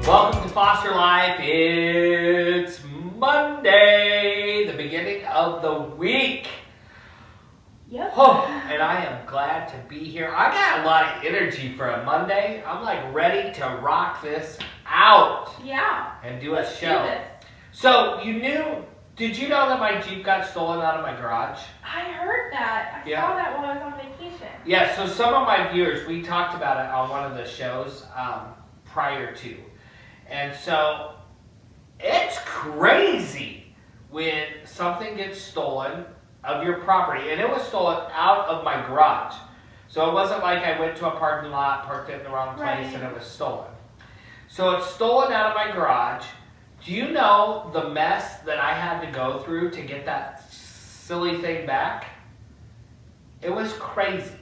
Welcome to Foster Life. It's Monday, the beginning of the week. Yep. Oh, and I am glad to be here. I got a lot of energy for a Monday. I'm like ready to rock this out. Yeah. And do a Let's show. do this. So did you know that my Jeep got stolen out of my garage? I heard that. I saw that while I was on vacation. Yeah, so some of my viewers, we talked about it on one of the shows prior to. And so it's crazy when something gets stolen of your property. And it was stolen out of my garage. So it wasn't like I went to a parking lot, parked it in the wrong place, and it was stolen. So it's stolen out of my garage. Do you know the mess that I had to go through to get that silly thing back? It was crazy.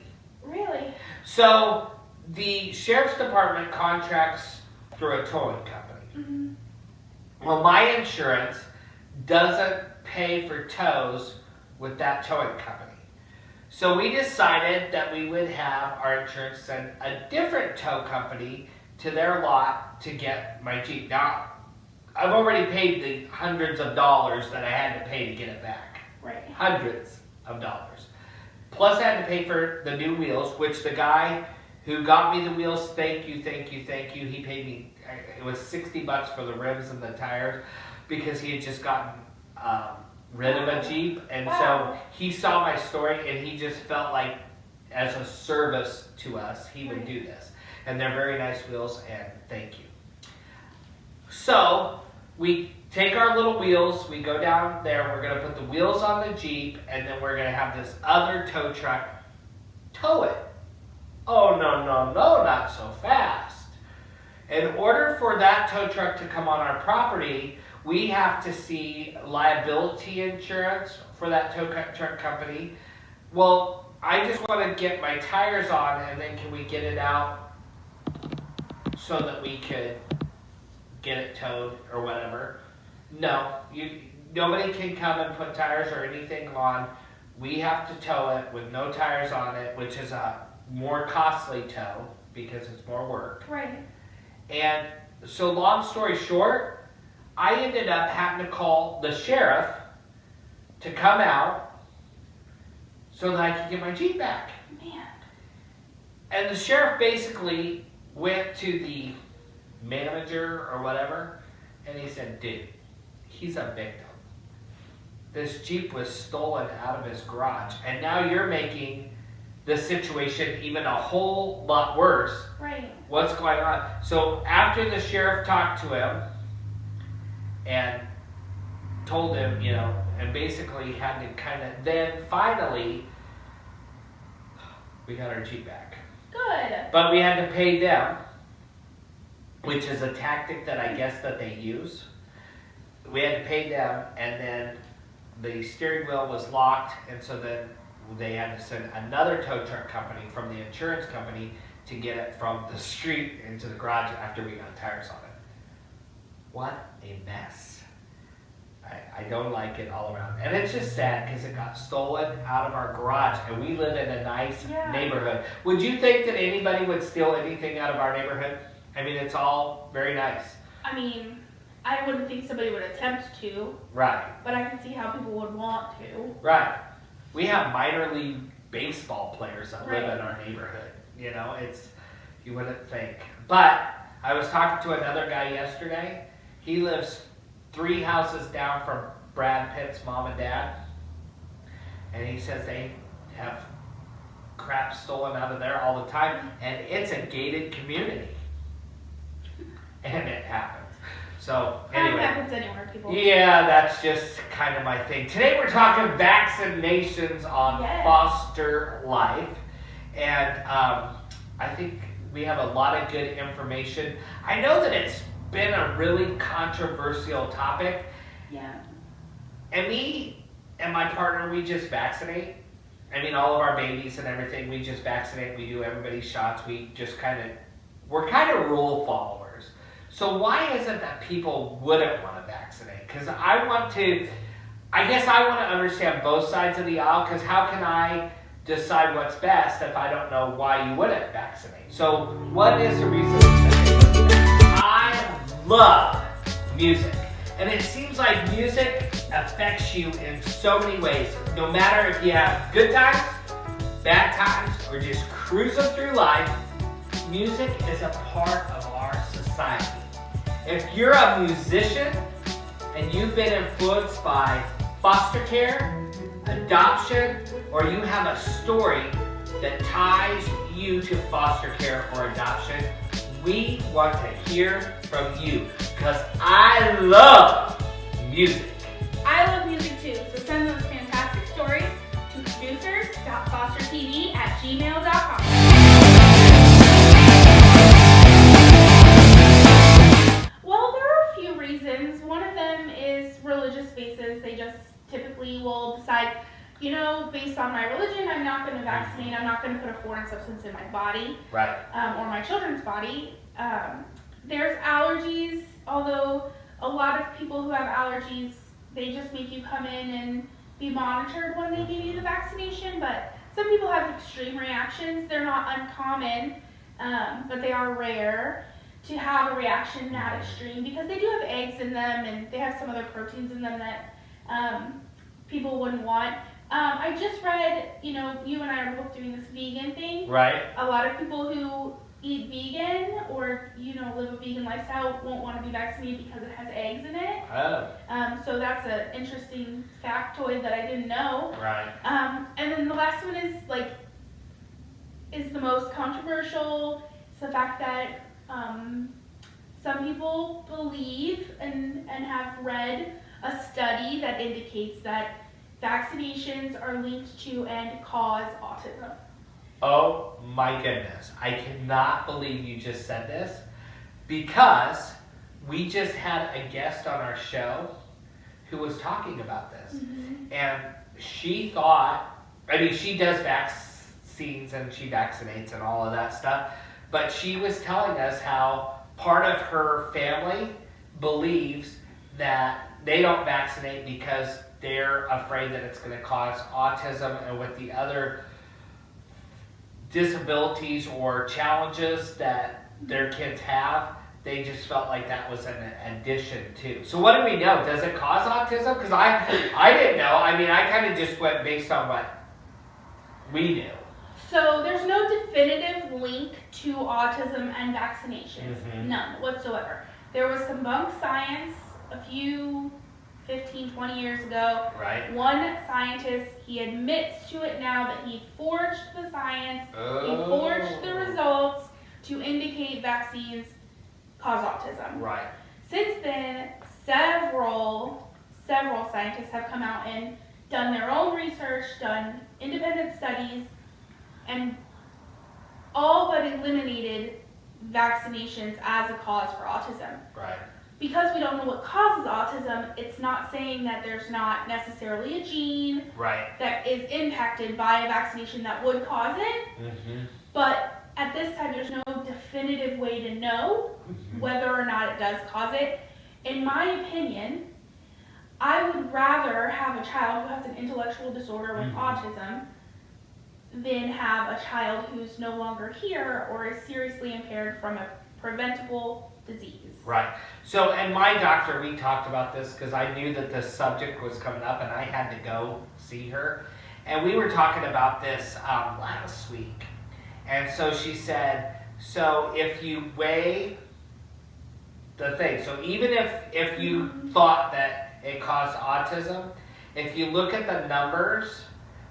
Really? So the sheriff's department contracts through a towing company. Mm-hmm. Well, my insurance doesn't pay for tows with that towing company. So we decided that we would have our insurance send a different tow company to their lot to get my Jeep. Now, I've already paid the hundreds of dollars that I had to pay to get it back. Right. Hundreds of dollars. Plus I had to pay for the new wheels, which the guy who got me the wheels, thank you. He paid me, it was $60 for the rims and the tires because he had just gotten rid of a Jeep. And so he saw my story and he just felt like as a service to us, he would do this. And they're very nice wheels and thank you. So we take our little wheels, we go down there, we're going to put the wheels on the Jeep, and then we're going to have this other tow truck tow it. Oh, no, not so fast. In order for that tow truck to come on our property, we have to see liability insurance for that tow truck company. Well, I just want to get my tires on, and then can we get it out so that we could get it towed or whatever? No, nobody can come and put tires or anything on. We have to tow it with no tires on it, which is a more costly tow because it's more work. Right. And so long story short, I ended up having to call the sheriff to come out so that I could get my Jeep back. Man. And the sheriff basically went to the manager or whatever, and he said, dude, he's a victim. This Jeep was stolen out of his garage, and now you're making the situation even a whole lot worse. Right. What's going on? So after the sheriff talked to him and told him, and basically had to then finally, we got our Jeep back. Good. But we had to pay them, which is a tactic that I guess that they use. We had to pay them, and then the steering wheel was locked, and so then they had to send another tow truck company from the insurance company to get it from the street into the garage after we got tires on it. What a mess. I don't like it all around. And it's just sad because it got stolen out of our garage, and we live in a nice neighborhood. Would you think that anybody would steal anything out of our neighborhood? I mean, it's all very nice. I mean, I wouldn't think somebody would attempt to, Right. but I can see how people would want to. Right. We have minor league baseball players that live Right. in our neighborhood. You know, it's, you wouldn't think. But I was talking to another guy yesterday. He lives 3 houses down from Brad Pitt's mom and dad. And he says they have crap stolen out of there all the time. And it's a gated community. And it happens. So, Crime anyway. happens anywhere, people. Yeah, that's just kind of my thing. Today we're talking vaccinations on Yes. foster life. And I think we have a lot of good information. I know that it's been a really controversial topic. Yeah. And me and my partner, we just vaccinate. I mean, all of our babies and everything, we just vaccinate. We do everybody's shots. We're kind of rule followers. So why is it that people wouldn't want to vaccinate? Because I guess I want to understand both sides of the aisle, because how can I decide what's best if I don't know why you wouldn't vaccinate? So what is the reason? I love music. And it seems like music affects you in so many ways. No matter if you have good times, bad times, or just cruising through life, music is a part of our society. If you're a musician and you've been influenced by foster care, adoption, or you have a story that ties you to foster care or adoption, we want to hear from you, because I love music. I love music too, so send those fantastic stories to producers.fostertv@gmail.com. Well, there are a few reasons. One of them is religious basis. They just typically will decide, based on my religion, I'm not going to vaccinate. I'm not going to put a foreign substance in my body, Right. or my children's body. There's allergies, although a lot of people who have allergies, they just make you come in and be monitored when they give you the vaccination. But some people have extreme reactions. They're not uncommon, but they are rare to have a reaction that extreme, because they do have eggs in them and they have some other proteins in them that people wouldn't want. I just read, you and I are both doing this vegan thing. Right. A lot of people who eat vegan or, live a vegan lifestyle won't want to be vaccinated because it has eggs in it. Oh. So that's an interesting factoid that I didn't know. Right. And then the last one is the most controversial. It's the fact that some people believe and have read a study that indicates that vaccinations are linked to and cause autism. Oh my goodness. I cannot believe you just said this, because we just had a guest on our show who was talking about this. Mm-hmm. And she does vaccines and she vaccinates and all of that stuff, but she was telling us how part of her family believes that they don't vaccinate because they're afraid that it's going to cause autism, and with the other disabilities or challenges that their kids have, they just felt like that was an addition too. So what do we know? Does it cause autism? Because I didn't know. I mean, I kind of just went based on what we knew. So there's no definitive link to autism and vaccinations. Mm-hmm. None whatsoever. There was some bunk science a few 15, 20 years ago. Right. One scientist, he admits to it now that he forged the science, he forged the results to indicate vaccines cause autism. Right. Since then, several scientists have come out and done their own research, done independent studies, and all but eliminated vaccinations as a cause for autism. Right. Because we don't know what causes autism, it's not saying that there's not necessarily a gene Right. that is impacted by a vaccination that would cause it. Mm-hmm. But at this time, there's no definitive way to know whether or not it does cause it. In my opinion, I would rather have a child who has an intellectual disorder with autism than have a child who's no longer here or is seriously impaired from a preventable disease. Right. So, and my doctor, we talked about this because I knew that this subject was coming up and I had to go see her. And we were talking about this last week. And so she said, so if you weigh the thing, so even if you thought that it caused autism, if you look at the numbers,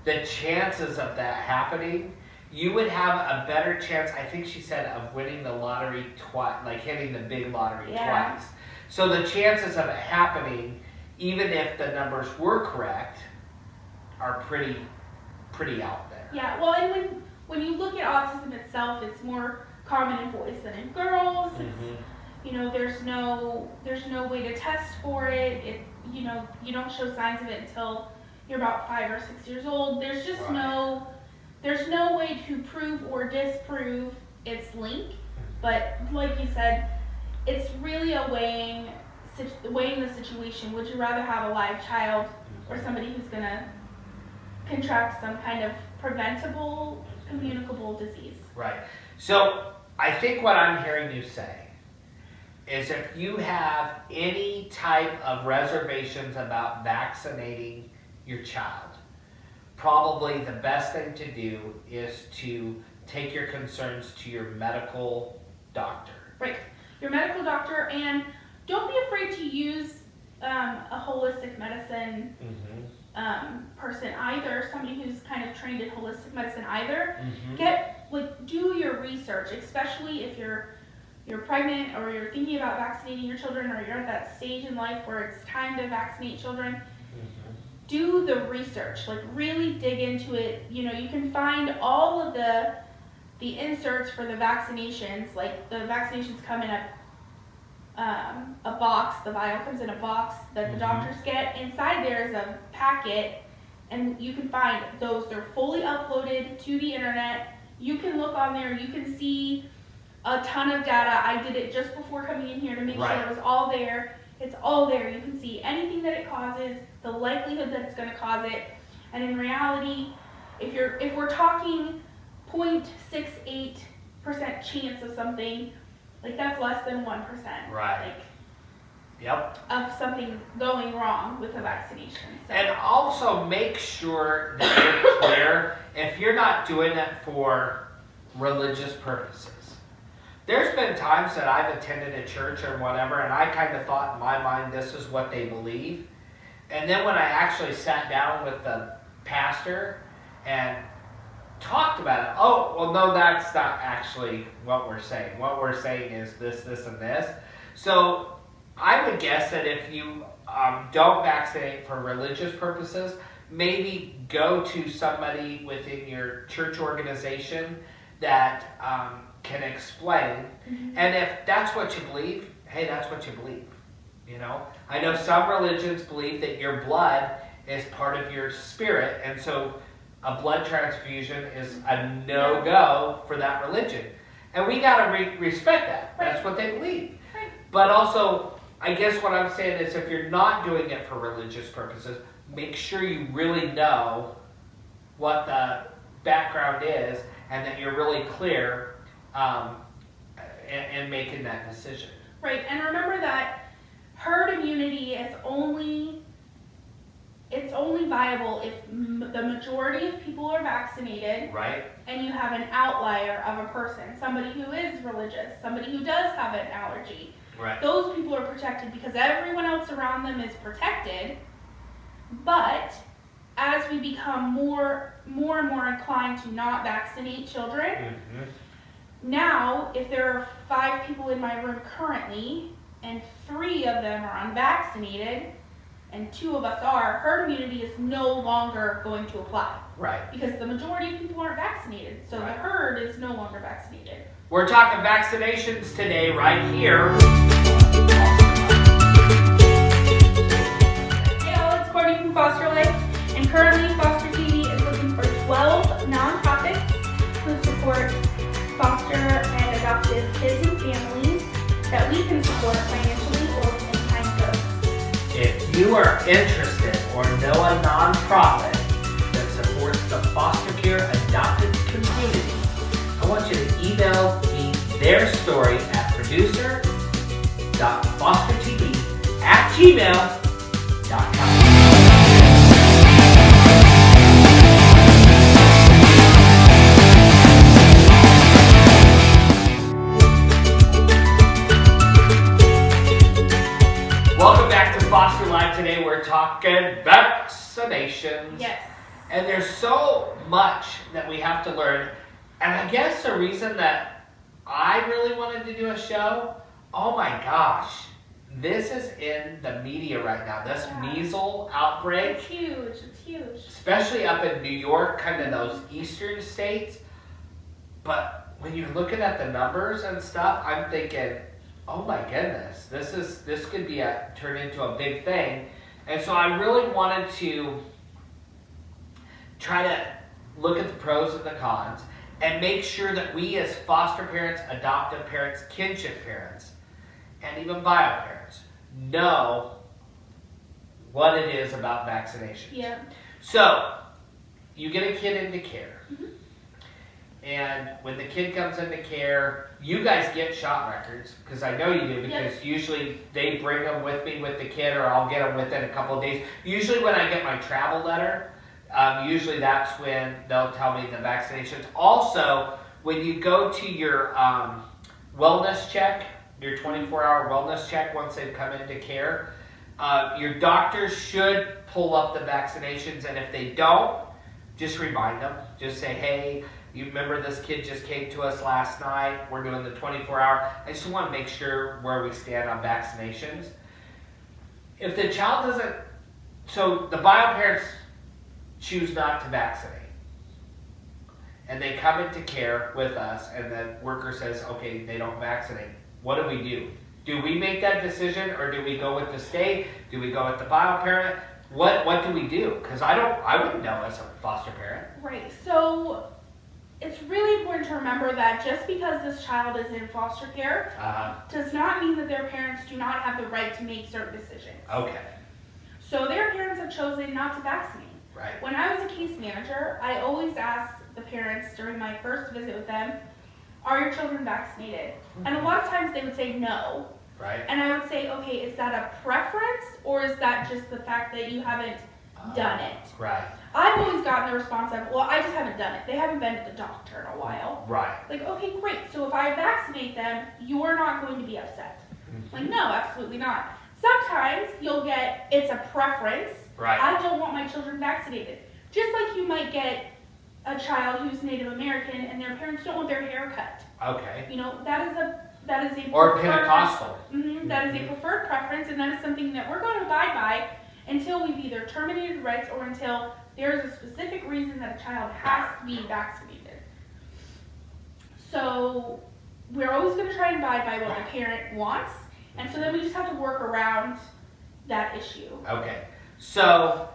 the chances of that happening, you would have a better chance, I think she said, of winning the lottery twice, like hitting the big lottery twice. So the chances of it happening, even if the numbers were correct, are pretty out there. Yeah, well, and when you look at autism itself, it's more common in boys than in girls. You know, there's no way to test for it. You know, you don't show signs of it until you're about 5 or 6 years old. There's just there's no way to prove or disprove its link. But like you said, it's really a weighing the situation. Would you rather have a live child or somebody who's gonna contract some kind of preventable, communicable disease? Right. So I think what I'm hearing you say is if you have any type of reservations about vaccinating your child, probably the best thing to do is to take your concerns to your medical doctor. Right. Your medical doctor, and don't be afraid to use a holistic medicine person either, somebody who's kind of trained in holistic medicine either. Do your research, especially if you're pregnant or you're thinking about vaccinating your children or you're at that stage in life where it's time to vaccinate children. Do the research, like really dig into it. You know, you can find all of the inserts for the vaccinations, like the vaccinations come in a box, the vial comes in a box that the doctors get. Inside there is a packet, and you can find those. They're fully uploaded to the internet. You can look on there, you can see a ton of data. I did it just before coming in here to make sure it was all there. It's all there. You can see anything that it causes, the likelihood that it's going to cause it, and in reality, if we're talking 0.68% chance of something, like that's less than 1%. Right. Of something going wrong with a vaccination. So. And also make sure that you're clear if you're not doing it for religious purposes. There's been times that I've attended a church or whatever, and I kind of thought in my mind this is what they believe. And then when I actually sat down with the pastor and talked about it, oh, well, no, that's not actually what we're saying. What we're saying is this, this, and this. So I would guess that if you don't vaccinate for religious purposes, maybe go to somebody within your church organization that can explain. And if that's what you believe, hey, that's what you believe. You know, I know some religions believe that your blood is part of your spirit, and so a blood transfusion is a no-go for that religion. And we got to respect that. That's what they believe. But also, I guess what I'm saying is if you're not doing it for religious purposes, make sure you really know what the background is and that you're really clear in making that decision. Right, and remember that herd immunity is only viable if the majority of people are vaccinated, right? And you have an outlier of a person, somebody who is religious, somebody who does have an allergy. Right. Those people are protected because everyone else around them is protected. But as we become more and more inclined to not vaccinate children, now if there are 5 people in my room currently and 3 of them are unvaccinated and 2 of us are, herd immunity is no longer going to apply. Right. Because the majority of people aren't vaccinated, so the herd is no longer vaccinated. We're talking vaccinations today, right here. Hey all, it's Courtney from Foster Life, and currently Foster TV is looking for 12 nonprofits who support foster and adoptive kids and families that we can support financially or with in-kind gifts. If you are interested or know a nonprofit that supports the foster care adopted community, I want you to email me their story at producer info.fostertv@gmail.com. Welcome back to Foster Live. Today we're talking vaccinations. Yes. And there's so much that we have to learn. And I guess the reason that I really wanted to do a show, oh my gosh, this is in the media right now. This measles outbreak. It's huge. It's huge. Especially up in New York, kind of those eastern states. But when you're looking at the numbers and stuff, I'm thinking, oh my goodness, this could be turn into a big thing. And so I really wanted to try to look at the pros and the cons and make sure that we as foster parents, adoptive parents, kinship parents, and even bio parents know what it is about vaccinations. Yeah. So, you get a kid into care. Mm-hmm. And when the kid comes into care, you guys get shot records, because I know you do, because usually they bring them with me with the kid, or I'll get them within a couple of days. Usually when I get my travel letter, usually that's when they'll tell me the vaccinations. Also, when you go to your wellness check, your 24-hour wellness check once they've come into care, your doctors should pull up the vaccinations, and if they don't, just remind them. Just say, hey, you remember this kid just came to us last night, we're doing the 24-hour. I just want to make sure where we stand on vaccinations. If the child doesn't, so the bio parents choose not to vaccinate, and they come into care with us, and the worker says, okay, they don't vaccinate. What do? Do we make that decision, or do we go with the state? Do we go with the bio parent? What do we do? Because I wouldn't know as a foster parent. Right. So it's really important to remember that just because this child is in foster care does not mean that their parents do not have the right to make certain decisions. Okay. So their parents have chosen not to vaccinate. Right. When I was a case manager, I always asked the parents during my first visit with them, are your children vaccinated? Mm-hmm. And a lot of times they would say no. Right. And I would say, okay, is that a preference, or is that just the fact that you haven't done it? Right. I've always gotten the response of, well, I just haven't done it. They haven't been to the doctor in a while. Right. Like, okay, great. So if I vaccinate them, you're not going to be upset. Mm-hmm. Like, no, absolutely not. Sometimes you'll get, it's a preference. Right. I don't want my children vaccinated. Just like you might get a child who's Native American and their parents don't want their hair cut. Okay. You know, that is a or Pentecostal. Mm-hmm, that is a preferred preference, and that is something that we're going to abide by until we've either terminated rights or until there's a specific reason that a child has to be vaccinated. So we're always going to try and abide by what the parent wants, and so then we just have to work around that issue. Okay. So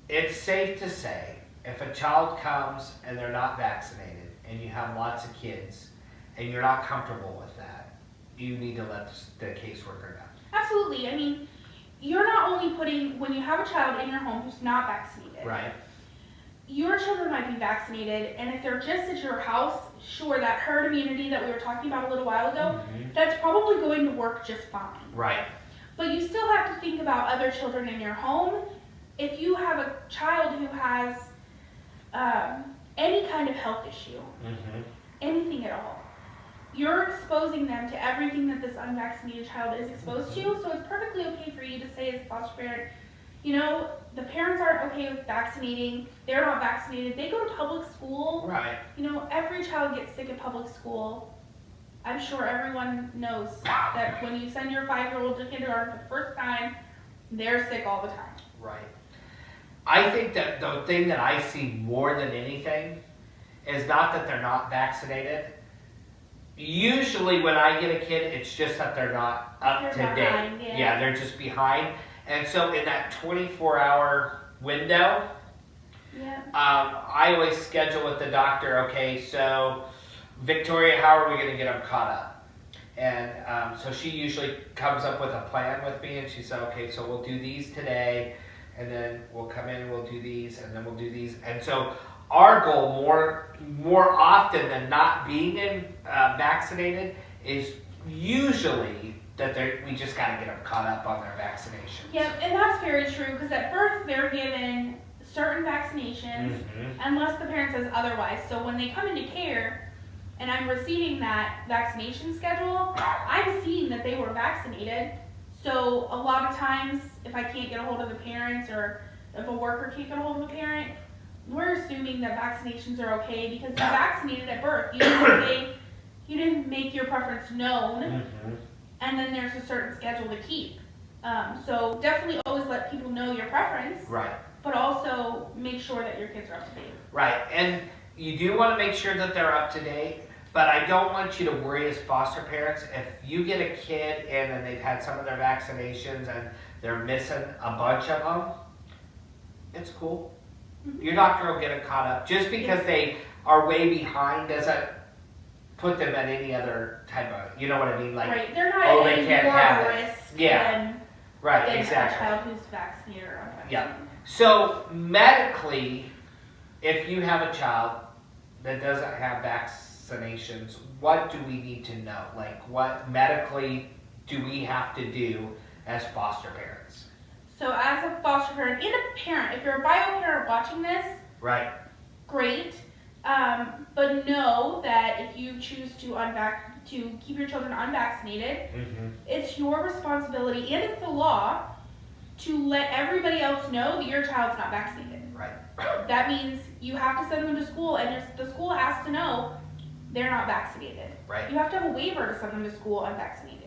it's safe to say if a child comes and they're not vaccinated and you have lots of kids and you're not comfortable with that, you need to let the caseworker know. Absolutely. I mean, you're not only putting, when you have a child in your home who's not vaccinated, right? Your children might be vaccinated, and if they're just at your house, sure, that herd immunity that we were talking about a little while ago, that's probably going to work just fine. Right. But you still have to think about other children in your home. If you have a child who has any kind of health issue, anything at all, you're exposing them to everything that this unvaccinated child is exposed to, so it's perfectly okay for you to say as a foster parent, you know, the parents aren't okay with vaccinating, they're not vaccinated, they go to public school. Right. You know, every child gets sick at public school. I'm sure everyone knows that when you send your 5-year-old to kindergarten for the first time, they're sick all the time. Right. I think that the thing that I see more than anything is not that they're not vaccinated. Usually when I get a kid, it's just that they're not up to date. Yeah, they're just behind. And so in that 24-hour window, I always schedule with the doctor, okay, so Victoria, how are we going to get them caught up? And so she usually comes up with a plan with me, and she said, okay, so we'll do these today, and then we'll come in and we'll do these, and then we'll do these. And so our goal more often than not being vaccinated is usually that we just got to get them caught up on their vaccinations. Yep, and that's very true because at birth they're given certain vaccinations unless the parent says otherwise. So when they come into care and I'm receiving that vaccination schedule, I'm seeing that they were vaccinated. So a lot of times if I can't get a hold of the parents or if a worker can't get a hold of a parent, we're assuming that vaccinations are okay because you're vaccinated at birth. You didn't make your preference known, and then there's a certain schedule to keep. So definitely always let people know your preference. Right. But also make sure that your kids are up to date. Right, and you do want to make sure that they're up to date, but I don't want you to worry as foster parents. If you get a kid in and they've had some of their vaccinations and they're missing a bunch of them, it's cool. Your doctor will get them caught up. Just because they are way behind doesn't put them at any other type of, you know what I mean? Like, right, they're not at they any can't more have risk than exactly. a child who's vaccinated or unvaccinated. Yeah. So medically, if you have a child that doesn't have vaccinations, what do we need to know? Like, what medically do we have to do as foster parents? So as a foster parent and a parent, if you're a bio parent watching this, right, great. But know that if you choose to keep your children unvaccinated, it's your responsibility and it's the law to let everybody else know that your child's not vaccinated. Right. That means you have to send them to school, and the school has to know they're not vaccinated. Right. You have to have a waiver to send them to school unvaccinated.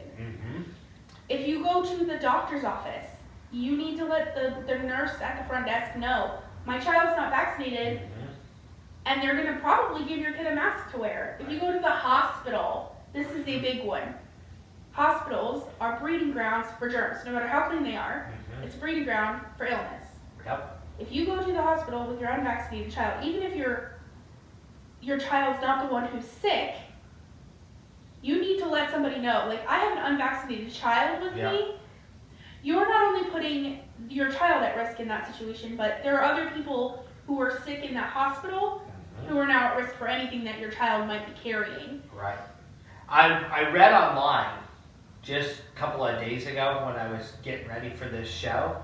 If you go to the doctor's office, you need to let the nurse at the front desk know, my child's not vaccinated, and they're going to probably give your kid a mask to wear. If you go to the hospital, this is a big one. Hospitals are breeding grounds for germs. No matter how clean they are, it's a breeding ground for illness. Yep. If you go to the hospital with your unvaccinated child, even if your child's not the one who's sick, you need to let somebody know. Like, I have an unvaccinated child with me. You're not only putting your child at risk in that situation, but there are other people who are sick in that hospital who are now at risk for anything that your child might be carrying. Right. I read online just a couple of days ago when I was getting ready for this show,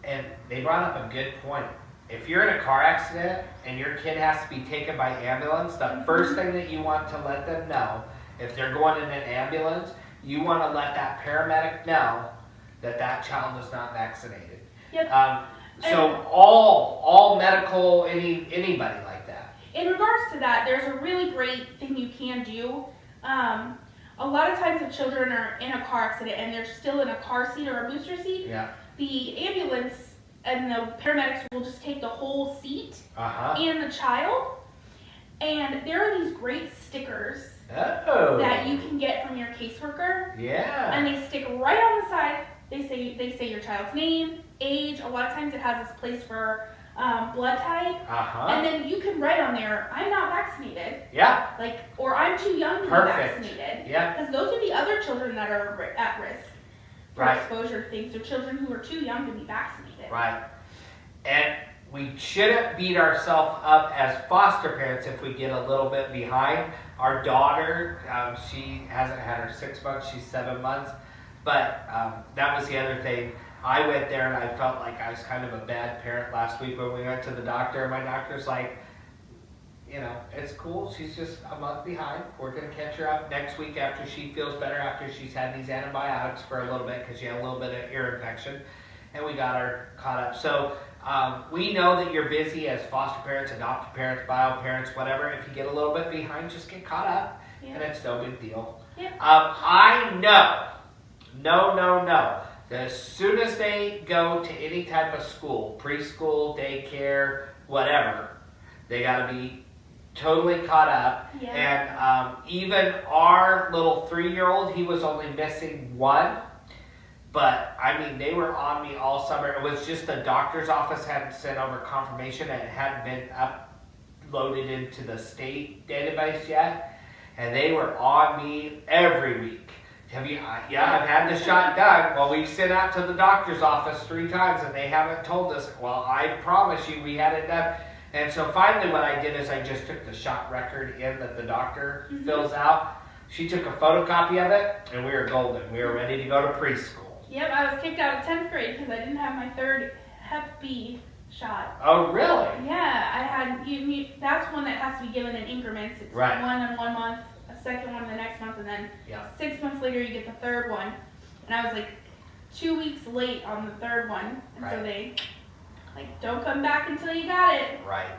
and they brought up a good point. If you're in a car accident and your kid has to be taken by ambulance, the first thing that you want to let them know, if they're going in an ambulance, you want to let that paramedic know that that child is not vaccinated. Yep. So all medical, anybody like that. In regards to that, there's a really great thing you can do. A lot of times if children are in a car accident and they're still in a car seat or a booster seat, the ambulance and the paramedics will just take the whole seat and the child. And there are these great stickers that you can get from your caseworker. Yeah. And they stick right on the side. They say your child's name, age. A lot of times it has this place for blood type. And then you can write on there, I'm not vaccinated. Yeah. Like, or I'm too young to be vaccinated. Yeah. Because those are the other children that are at risk for exposure to things. They're children who are too young to be vaccinated. Right. And we shouldn't beat ourselves up as foster parents if we get a little bit behind. Our daughter, she hasn't had her 6 months, she's 7 months. But that was the other thing. I went there and I felt like I was kind of a bad parent last week when we went to the doctor. My doctor's like, you know, it's cool. She's just a month behind. We're going to catch her up next week after she feels better, after she's had these antibiotics for a little bit because she had a little bit of ear infection. And we got her caught up. So we know that you're busy as foster parents, adopted parents, bio parents, whatever. If you get a little bit behind, just get caught up. And it's no big deal. I know. No. As soon as they go to any type of school, preschool, daycare, whatever, they got to be totally caught up. And even our little 3-year-old, he was only missing one. But, I mean, they were on me all summer. It was just the doctor's office hadn't sent over confirmation and it hadn't been uploaded into the state database yet. And they were on me every week. Have you? I've had the shot done. Well, we've sent out to the doctor's office 3 times and they haven't told us. Well, I promise you we had it done. And so finally what I did is I just took the shot record in that the doctor fills out. She took a photocopy of it, and we were golden. We were ready to go to preschool. Yep, I was kicked out of 10th grade because I didn't have my third Hep B shot. Oh, really? Yeah, I had, that's one that has to be given in increments. It's Right. one in 1 month, a second one the next month, and then Yeah. 6 months later you get the third one. And I was like 2 weeks late on the third one, and so Right. they, like, don't come back until you got it. Right.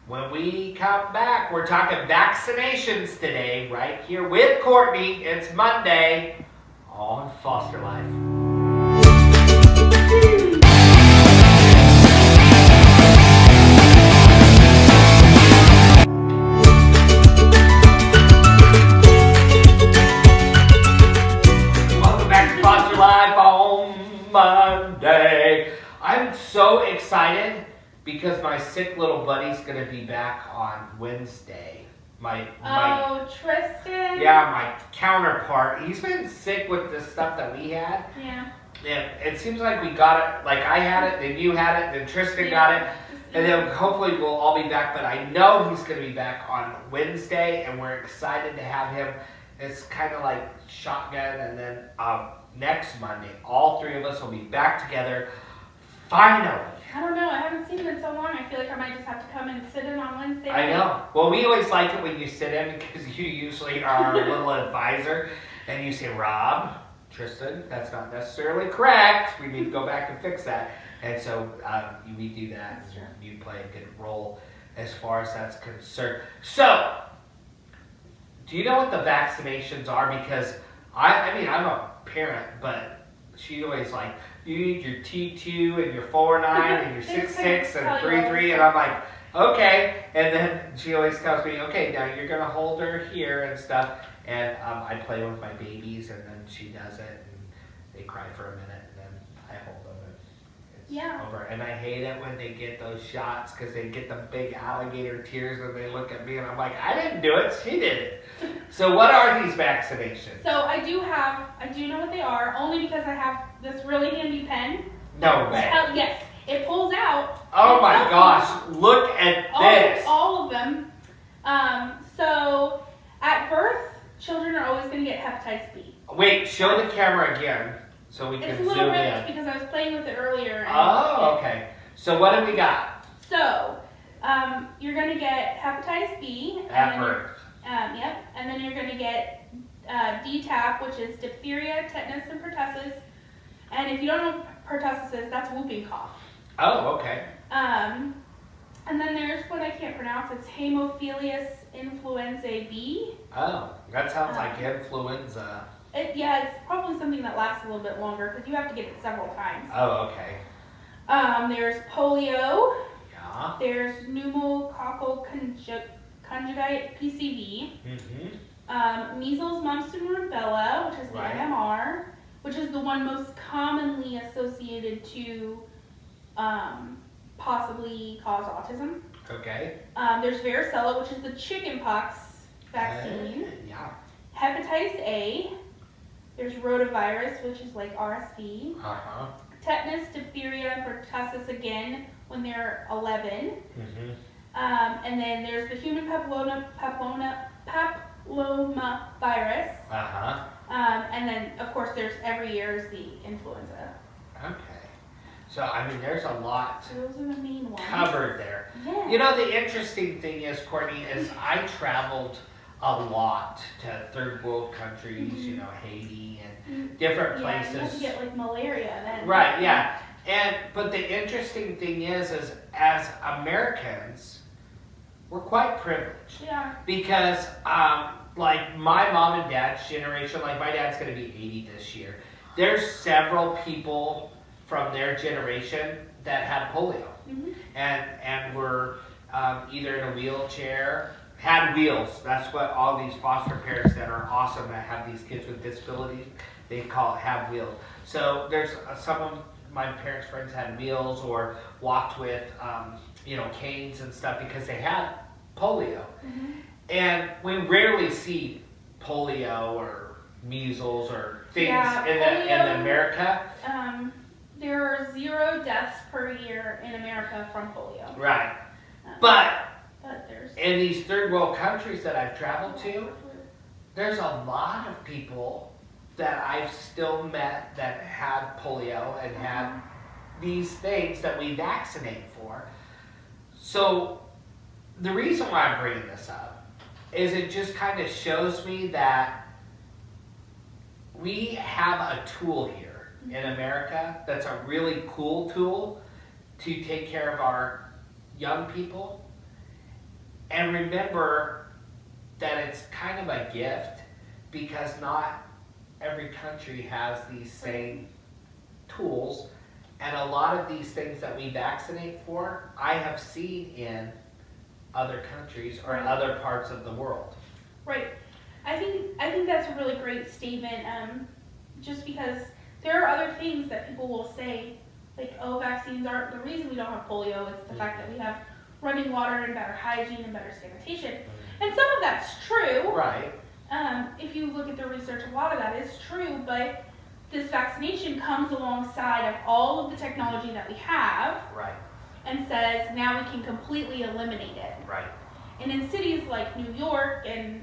When we come back, we're talking vaccinations today, right here with Courtney. It's Monday on Foster Life. Welcome back to Foster Life on Monday. I'm so excited because my sick little buddy's gonna be back on Wednesday. My Tristan? yeah, my counterpart. He's been sick with the stuff that we had. Yeah. And it seems like we got it, like I had it, then you had it, then Tristan got it. And then hopefully we'll all be back, but I know he's going to be back on Wednesday, and we're excited to have him. It's kind of like shotgun, and then next Monday, all three of us will be back together, finally. I don't know, I haven't seen him in so long, I feel like I might just have to come and sit in on Wednesday. I know. Well, we always like it when you sit in because you usually are our little advisor, and you say, Rob, Tristan, that's not necessarily correct. We need to go back and fix that. And so we do that. That's true. You play a good role as far as that's concerned. So, do you know what the vaccinations are? Because I mean, I'm a parent, but she's always like, you need your T2 and your 4-9 and your 6-6 and 3-3, and I'm like, okay. And then she always tells me, okay, now you're gonna hold her here and stuff. And I play with my babies, and then she does it, and they cry for a minute, and then I hold them, and it's over. And I hate it when they get those shots because they get the big alligator tears, and they look at me, and I'm like, I didn't do it, she did it. So what are these vaccinations? So I do know what they are, only because I have this really handy pen. No way. Yes, it pulls out. Oh my gosh, look at this. All of them. So at birth, children are always going to get hepatitis B. Wait, show the camera again so we can It's a zoom little in. rich because I was playing with it earlier. Oh, okay. So what do we got? So, you're going to get hepatitis B. At birth. Yep. And then you're going to get DTaP, which is diphtheria, tetanus, and pertussis. And if you don't know what pertussis is, that's whooping cough. Oh, okay. And then there's what I can't pronounce. It's Haemophilus influenzae B. Oh, that sounds like influenza. It's probably something that lasts a little bit longer because you have to get it several times. Oh, okay. There's polio. Yeah. There's pneumococcal conjugate PCV. Mm-hmm. Measles, mumps, and rubella, which is the Right. MMR, which is the one most commonly associated to possibly cause autism. Okay. There's varicella, which is the chickenpox vaccine. Yeah. Hepatitis A. There's rotavirus, which is like RSV. Uh-huh. Tetanus, diphtheria, and pertussis again when they're 11. Mm-hmm. And then there's the human papilloma virus. Uh-huh. And then, of course, there's every year is the influenza. Okay. So, I mean, there's a lot So those are the main ones. covered there. Yeah. You know, the interesting thing is, Courtney, is I traveled a lot to third world countries, you know, Haiti and different Yeah, you have to places. get like malaria then. Right, yeah. But the interesting thing is as Americans, we're quite privileged. Yeah. Because, like my mom and dad's generation, like my dad's going to be 80 this year. There's several people from their generation that had polio Mm-hmm. and were either in a wheelchair, had wheels. That's what all these foster parents that are awesome that have these kids with disabilities, they call it have wheels. So there's some of my parents' friends had wheels or walked with, you know, canes and stuff because they had polio. Mm-hmm. And we rarely see polio or measles or things Yeah, in America. There are 0 deaths per year in America from polio. Right. But But there's in these third world countries that I've traveled to, there's a lot of people that I've still met that had polio and had these things that we vaccinate for. So the reason why I'm bringing this up is it just kind of shows me that we have a tool here in America that's a really cool tool to take care of our young people. And remember that it's kind of a gift because not every country has these same tools. And a lot of these things that we vaccinate for, I have seen in other countries or other parts of the world. Right. I think that's a really great statement. Just because there are other things that people will say, like, oh, vaccines aren't the reason we don't have polio. It's the fact that we have running water and better hygiene and better sanitation. And some of that's true. Right. If you look at the research, a lot of that is true, but this vaccination comes alongside of all of the technology that we have. Right. And says now we can completely eliminate it. Right. And in cities like New York and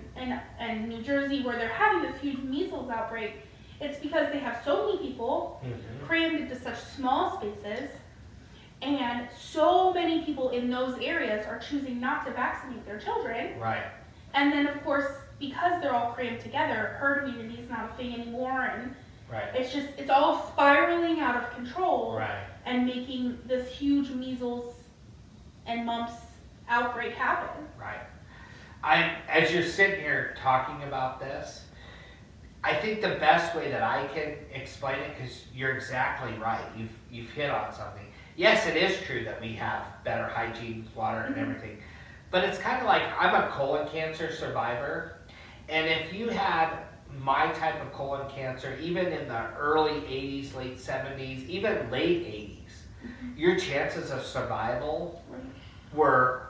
New Jersey where they're having this huge measles outbreak, it's because they have so many people crammed into such small spaces, and so many people in those areas are choosing not to vaccinate their children. Right. And then of course, because they're all crammed together, herd immunity is not a thing anymore, and Right. it's all spiraling out of control. Right. And making this huge measles and mumps outbreak happen. Right. As you're sitting here talking about this, I think the best way that I can explain it, because you're exactly right, you've hit on something. Yes, it is true that we have better hygiene, water, and everything, but it's kind of like I'm a colon cancer survivor, and if you had my type of colon cancer, even in the early 80s, late 70s, even late 80s, your chances of survival were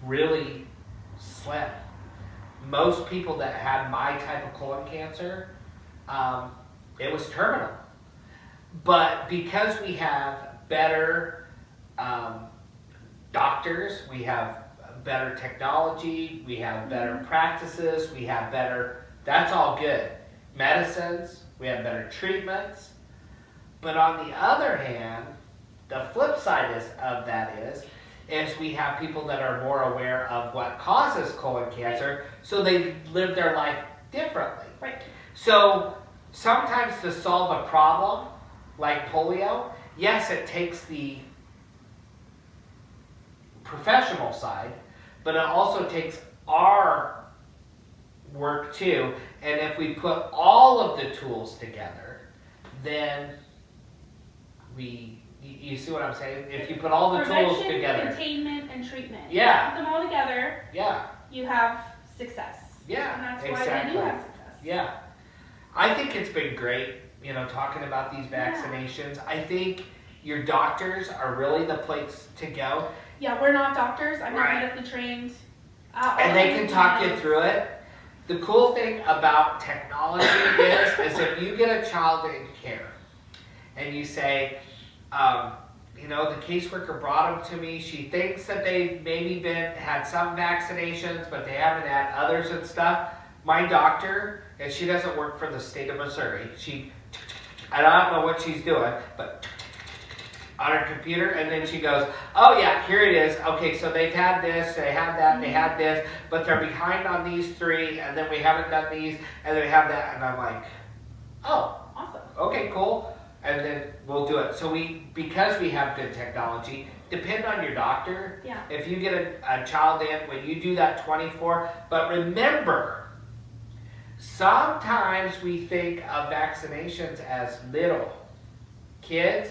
really slim. Most people that had my type of colon cancer, it was terminal. But because we have better doctors, we have better technology, we have better practices, we have better, that's all good. Medicines, we have better treatments. But on the other hand, the flip side of that is we have people that are more aware of what causes colon cancer, so they live their life differently. Right. So sometimes to solve a problem like polio, yes, it takes the professional side, but it also takes our work too. And if we put all of the tools together, then you see what I'm saying? If you put all the tools together. Containment, and treatment. Yeah. Put them all together. Yeah. You have success. Yeah. And that's exactly. why we do have success. Yeah. I think it's been great, talking about these vaccinations. Yeah. I think your doctors are really the place to go. Yeah, we're not doctors. I'm not medically trained. And they can talk you through it. The cool thing about technology is if you get a child in care and you say, the caseworker brought them to me. She thinks that they've maybe had some vaccinations, but they haven't had others and stuff. My doctor, and she doesn't work for the state of Missouri. I don't know what she's doing, but on her computer, and then she goes, oh yeah, here it is. Okay, so they've had this, they had that, they had this, but they're behind on these 3, and then we haven't done these, and then we have that, and I'm like, oh, awesome. Okay, cool. And then we'll do it. So because we have good technology, depend on your doctor. Yeah. If you get a child in, when you do that 24, but remember, sometimes we think of vaccinations as little kids.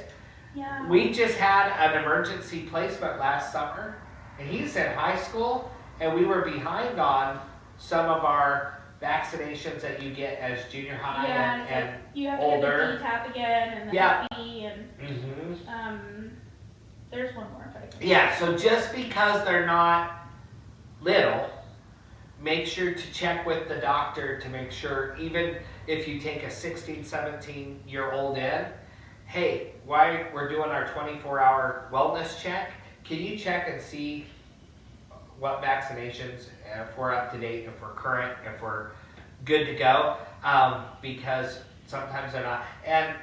Yeah. We just had an emergency placement last summer, and he's in high school, and we were behind on some of our vaccinations that you get as junior high and you have older. To get the DTaP again and the Hep B and there's one more. Yeah, so just because they're not little, make sure to check with the doctor to make sure, even if you take a 16, 17-year-old in, hey, while we're doing our 24-hour wellness check, can you check and see what vaccinations, if we're up to date, if we're current, if we're good to go, because sometimes they're not. And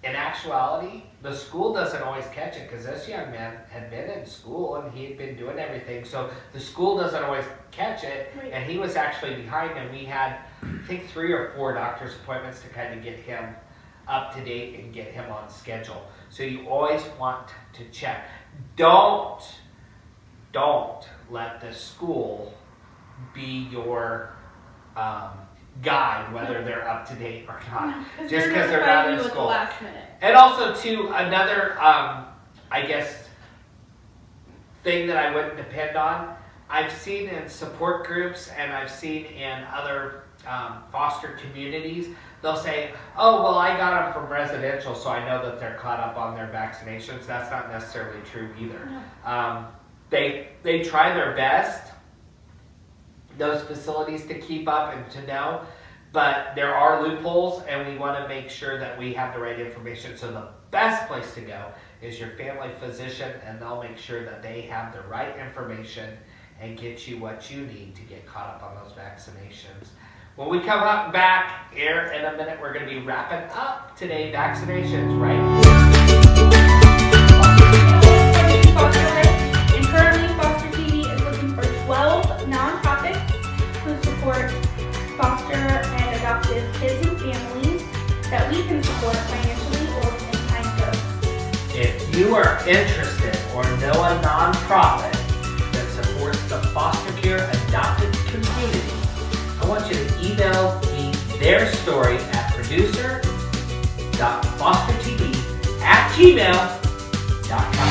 in actuality, the school doesn't always catch it, because this young man had been in school and he had been doing everything. So the school doesn't always catch it, Right. and he was actually behind, and we had, I think, 3 or 4 doctor's appointments to kind of get him up to date and get him on schedule. So you always want to check. Don't let the school be your guide whether they're up to date or not. Just because they're not in school. Last minute. And also, too, another, I guess, thing that I wouldn't depend on, I've seen in support groups and I've seen in other foster communities, they'll say, oh, well, I got them from residential, so I know that they're caught up on their vaccinations. That's not necessarily true either. No. They try their best, those facilities, to keep up and to know, but there are loopholes, and we want to make sure that we have the right information. So the best place to go is your family physician, and they'll make sure that they have the right information and get you what you need to get caught up on those vaccinations. When we come up back here in a minute, we're going to be wrapping up today vaccinations, right? And currently, Foster TV is looking for 12 nonprofits who support foster and adoptive kids and families that we can support financially or with in-kind gifts. If you are interested or know a nonprofit that supports the foster care adopted community, I want you to email me their story at producer.fostertv@gmail.com.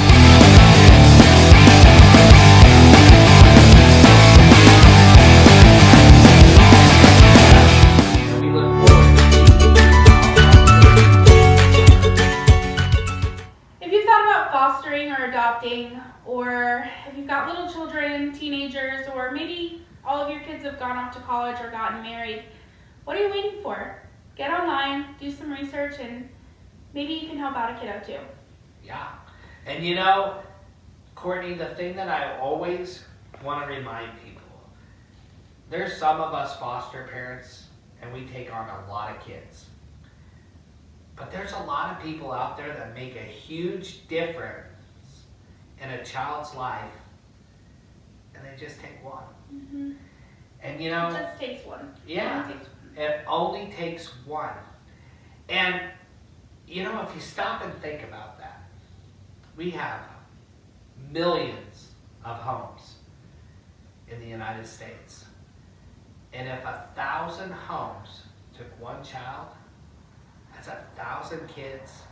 And we look forward to If you've thought about fostering or adopting, or if you've got little children, teenagers, or maybe all of your kids have gone off to college or gotten married, what are you waiting for? Get online, do some research, and maybe you can help out a kiddo too. Yeah. And you know, Courtney, the thing that I always want to remind people, there's some of us foster parents and we take on a lot of kids. But there's a lot of people out there that make a huge difference in a child's life, and they just take one. Mm-hmm. And you know, It just takes one. yeah, It only takes one. it only takes one. And you know, if you stop and think about that, we have millions of homes in the United States. And if 1,000 homes took one child, that's 1,000 kids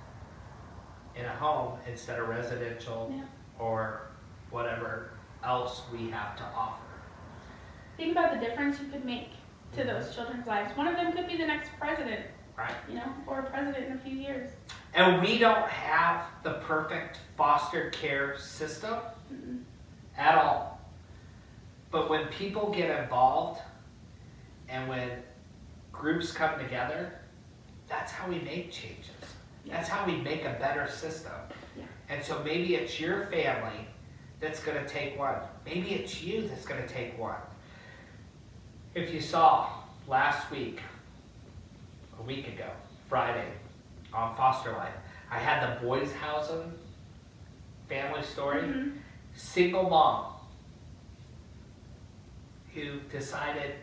in a home instead of residential Yeah. or whatever else we have to offer. Think about the difference you could make to those children's lives. One of them could be the next president, Right. Or president in a few years. And we don't have the perfect foster care system Mm-mm. at all. But when people get involved and when groups come together, that's how we make changes. That's how we make a better system. Yeah. And so maybe it's your family that's going to take one. Maybe it's you that's going to take one. If you saw last week, a week ago, Friday, on Foster Life, I had the Boys Housing family story. Mm-hmm. Single mom who decided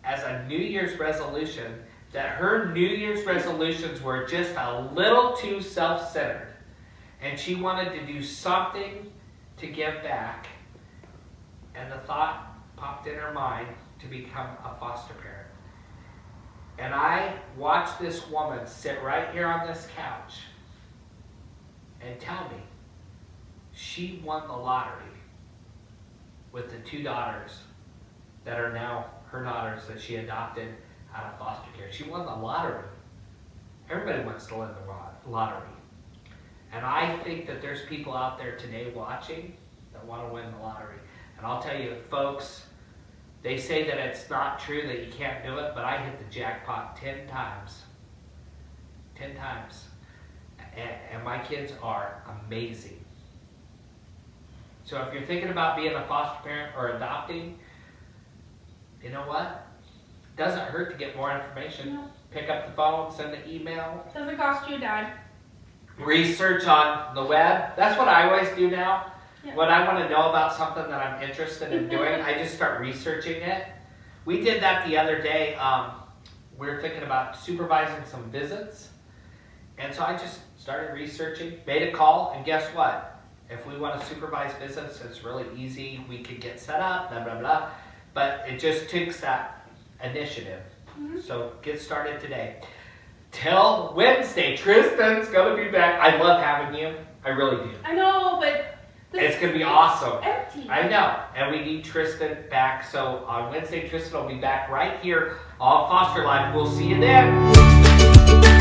as a New Year's resolution that her New Year's resolutions were just a little too self-centered, and she wanted to do something to give back, and the thought popped in her mind to become a foster parent. And I watched this woman sit right here on this couch and tell me she won the lottery with the 2 daughters that are now her daughters that she adopted out of foster care. She won the lottery. Everybody wants to win the lottery. And I think that there's people out there today watching that want to win the lottery. And I'll tell you, folks, they say that it's not true that you can't do it, but I hit the jackpot 10 times. 10 times. And my kids are amazing. So if you're thinking about being a foster parent or adopting, you know what? Doesn't hurt to get more information. No. Pick up the phone, send an email. Doesn't cost you a dime. Research on the web. That's what I always do now. Yeah. When I want to know about something that I'm interested in doing, I just start researching it. We did that the other day. We were thinking about supervising some visits. And so I just started researching, made a call, and guess what? If we want to supervise visits, it's really easy. We could get set up, blah, blah, blah. But it just takes that initiative. Mm-hmm. So get started today. Till Wednesday, Tristan's going to be back. I love having you. I really do. I know, but It's going to be awesome. Empty. I know. And we need Tristan back. So on Wednesday, Tristan will be back right here on Foster Life. We'll see you then.